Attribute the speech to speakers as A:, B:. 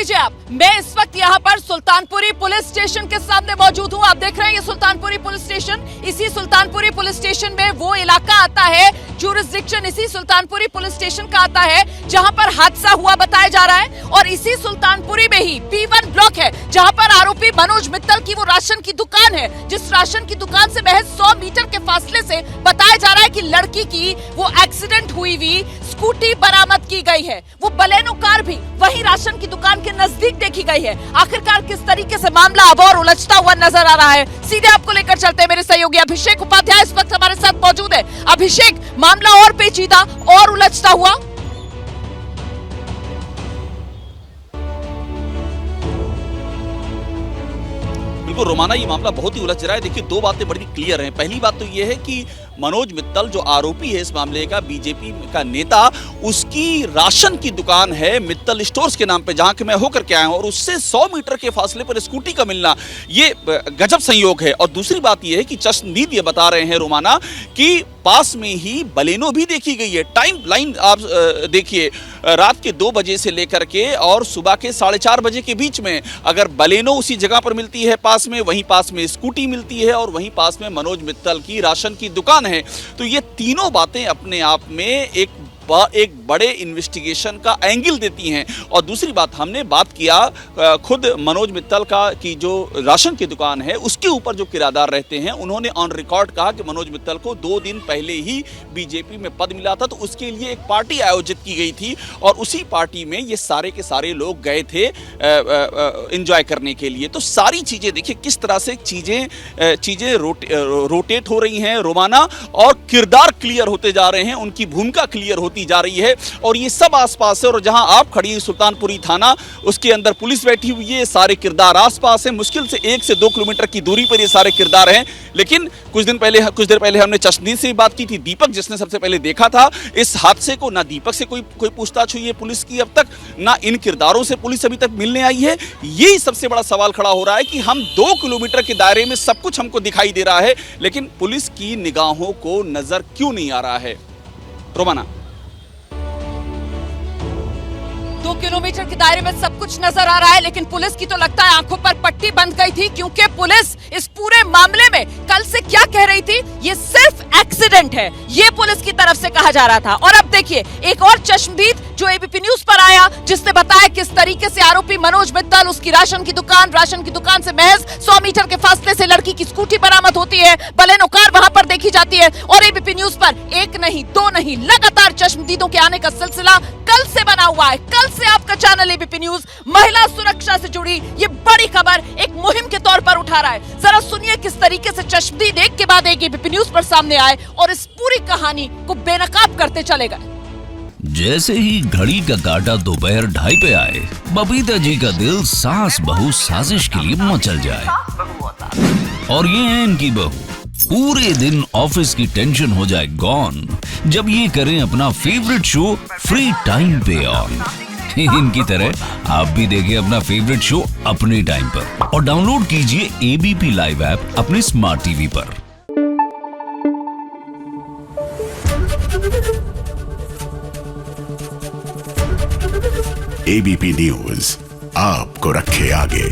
A: लीजिए आप, मैं इस वक्त यहाँ पर सुल्तानपुरी पुलिस स्टेशन के सामने मौजूद हूँ। आप देख रहे हैं ये सुल्तानपुरी पुलिस स्टेशन। इसी सुल्तानपुरी पुलिस स्टेशन में वो इलाका आता है, जुरिस्डिक्शन इसी सुल्तानपुरी पुलिस स्टेशन का आता है जहाँ पर हादसा हुआ बताया जा रहा है। और इसी सुल्तानपुरी में ही P1 ब्लॉक है जहाँ पर आरोपी मनोज मित्तल की वो राशन की दुकान है, जिस राशन की दुकान से महज 100 मीटर के फासले से बताया जा रहा है कि लड़की की वो एक्सीडेंट हुई हुई स्कूटी बरामद की गई है। वो बलेनो कार भी वही राशन की दुकान के नजदीक देखी गई है। आखिरकार किस तरीके से मामला अब और उलझता हुआ नजर आ रहा है, सीधे आपको लेकर चलते हैं। मेरे सहयोगी अभिषेक उपाध्याय इस वक्त हमारे साथ मौजूद है। अभिषेक, मामला और पेचीदा और उलझता हुआ।
B: बिल्कुल रोमाना, ये मामला बहुत ही उलझ रहा है। देखिए, दो बातें बड़ी क्लियर हैं। पहली बात तो ये है कि मनोज मित्तल जो आरोपी है इस मामले का, बीजेपी का नेता, उसकी राशन की दुकान है मित्तल स्टोर्स के नाम पे, जहां के मैं होकर के आया हूं, और उससे 100 मीटर के फासले पर स्कूटी का मिलना ये गजब संयोग है। और दूसरी बात ये है कि चश्मदीद ये बता रहे हैं रोमाना कि पास में ही बलेनो भी देखी गई है। टाइम लाइन आप देखिए, रात के 2 बजे से लेकर के और सुबह के 4:30 बजे के बीच में अगर बलेनो उसी जगह पर मिलती है पास में, वहीं पास में स्कूटी मिलती है और वहीं पास में मनोज मित्तल की राशन की दुकान है, तो ये तीनों बातें अपने आप में एक बड़े इन्वेस्टिगेशन का एंगल देती हैं। और दूसरी बात, हमने बात किया खुद मनोज मित्तल का कि जो राशन की दुकान है उसके ऊपर जो किराएदार रहते हैं, उन्होंने ऑन रिकॉर्ड कहा कि मनोज मित्तल को 2 दिन पहले ही बीजेपी में पद मिला था, तो उसके लिए एक पार्टी आयोजित की गई थी और उसी पार्टी में ये सारे के सारे लोग गए थे एंजॉय करने के लिए। तो सारी चीज़ें देखिए किस तरह से चीज़ें रोटेट हो रही हैं रोमाना, और किरदार क्लियर होते जा रहे हैं, उनकी भूमिका क्लियर होती जा रही है। और ये सब आसपास है, और जहां आप खड़ी हैं सुल्तानपुरी थाना, उसके अंदर पुलिस बैठी हुई है, सारे किरदार आसपास हैं। मुश्किल से 1 से 2 किलोमीटर की दूरी पर ये सारे किरदार हैं। लेकिन कुछ देर पहले हमने चश्मदीद से बात की थी, दीपक जिसने सबसे पहले देखा था इस हादसे को। ना दीपक से कोई पूछताछ हुई है पुलिस की अब तक, ना इन किरदारों से पुलिस अभी तक मिलने आई है। यही सबसे बड़ा सवाल खड़ा हो रहा है कि हम 2 किलोमीटर के दायरे में सब कुछ हमको दिखाई दे रहा है, लेकिन पुलिस की निगाहों को नजर क्यों नहीं आ रहा है रोमाना?
A: 2 किलोमीटर के दायरे में सब कुछ नजर आ रहा है, लेकिन पुलिस की तो लगता है आंखों पर पट्टी बंध गई थी, क्योंकि पुलिस इस पूरे मामले में कल से क्या कह रही थी, ये सिर्फ एक्सीडेंट है, ये पुलिस की तरफ से कहा जा रहा था। और अब देखिए एक और चश्मदीद जो एबीपी न्यूज पर आया, जिसने बताया किस तरीके से आरोपी मनोज मित्तल, उसकी राशन की दुकान से महज 100 मीटर के फासले से लड़की की स्कूटी बरामद होती है, बलेनो कार वहां पर देखी जाती है। और एबीपी न्यूज पर 1 नहीं 2 नहीं, लगातार चश्मदीदों के आने का सिलसिला कल से बना हुआ है। कल से आपका चैनल एबीपी न्यूज महिला सुरक्षा से जुड़ी ये बड़ी खबर एक मुहिम के तौर पर उठा रहा है। जरा सुनिए किस तरीके से चश्मदीद एक के बाद एक एबीपी न्यूज पर सामने आए और इस पूरी कहानी को बेनकाब करते चले गए।
C: जैसे ही घड़ी का काटा दोपहर 2:30 पे आए, बबीता जी का दिल सास बहू साजिश के लिए मचल जाए। और ये है इनकी बहू, पूरे दिन ऑफिस की टेंशन हो जाए गॉन जब ये करें अपना फेवरेट शो फ्री टाइम पे ऑन। इनकी तरह आप भी देखिए अपना फेवरेट शो अपने टाइम पर और डाउनलोड कीजिए एबीपी लाइव ऐप अपने स्मार्ट टीवी पर।
D: एबीपी न्यूज आपको रखे आगे।